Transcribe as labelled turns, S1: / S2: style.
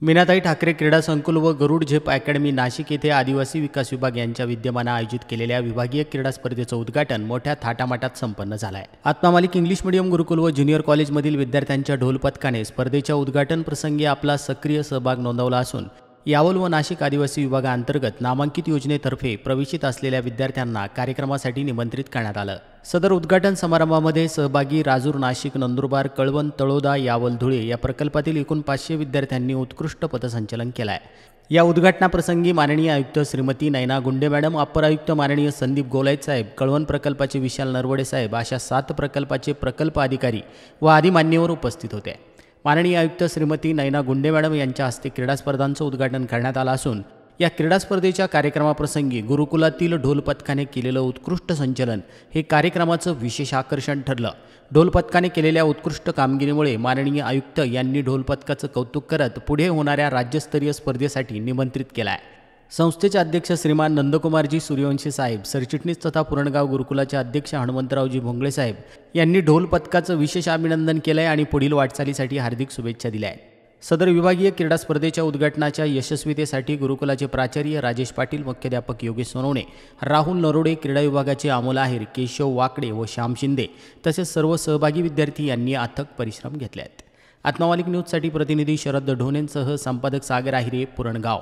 S1: मीनाताई ठाकरे क्रीडा संकुल व गरुड झेप अकॅडमी नाशिक येथे आदिवासी विकास विभाग यांच्या विद्यमाने आयोजित केलेल्या विभागीय क्रीडा स्पर्धेचं उद्घाटन मोठ्या थाटामाटात संपन्न झालं आहे। आत्मा मालिक इंग्लिश मीडियम गुरुकुल व ज्युनियर कॉलेजमधील विद्यार्थ्यांच्या ढोल पथकाने स्पर्धेच्या उद्घाटन प्रसंगी आपला सक्रिय सहभाग नोंदवला असून यावल व नाशिक आदिवासी विभागांतर्गत नामांकित योजनेतर्फे प्रवेशित असलेल्या विद्यार्थ्यांना कार्यक्रमासाठी निमंत्रित करण्यात आलं। सदर उद्घाटन समारंभामध्ये सहभागी राजूर, नाशिक, नंदुरबार, कळवण, तळोदा, यावल, धुळे या प्रकल्पातील एकूण 500 विद्यार्थ्यांनी उत्कृष्ट पथसंचलन केलं आहे। या उद्घाटनाप्रसंगी माननीय आयुक्त श्रीमती नैना गुंडे मॅडम, अप्पर आयुक्त माननीय संदीप गोलाईत साहेब, कळवण प्रकल्पाचे विशाल नरवडे साहेब अशा 7 प्रकल्पाचे प्रकल्प अधिकारी व आदी मान्यवर उपस्थित होते। माननीय आयुक्त श्रीमती नैना गुंडे मॅडम यांच्या हस्ते क्रीडा स्पर्धांचं उद्घाटन करण्यात आलं असून या क्रीडा स्पर्धेच्या कार्यक्रमाप्रसंगी गुरुकुलातील ढोल पथकाने केलेलं उत्कृष्ट संचलन हे कार्यक्रमाचं विशेष आकर्षण ठरलं। ढोल पथकाने केलेल्या उत्कृष्ट कामगिरीमुळे माननीय आयुक्त यांनी ढोल पथकाचं कौतुक करत पुढे होणाऱ्या राज्यस्तरीय स्पर्धेसाठी निमंत्रित केलं आहे। संस्थेचे अध्यक्ष श्रीमान नंदकुमारजी सूर्यवंशी साहेब, सरचिटणीस तथा पुरणगाव गुरुकुलाचे अध्यक्ष हनुमंतरावजी भोंगळे साहेब यांनी ढोल पथकाचं विशेष अभिनंदन केलं आहे आणि पुढील वाटचालीसाठी हार्दिक शुभेच्छा दिल्या आहेत। सदर विभागीय क्रीडा स्पर्धेच्या उद्घाटनाच्या यशस्वीतेसाठी गुरुकुलाचे प्राचार्य राजेश पाटील, मुख्याध्यापक योगेश सोनवणे, राहुल नरोडे, क्रीडा विभागाचे अमोल आहेर, केशव वाकडे व श्याम शिंदे तसेच सर्व सहभागी विद्यार्थी यांनी अथक परिश्रम घेतले आहेत। आत्मा मालिक न्यूजसाठी प्रतिनिधी शरद ढोणेंसह संपादक सागर आहिरे, पुरणगाव।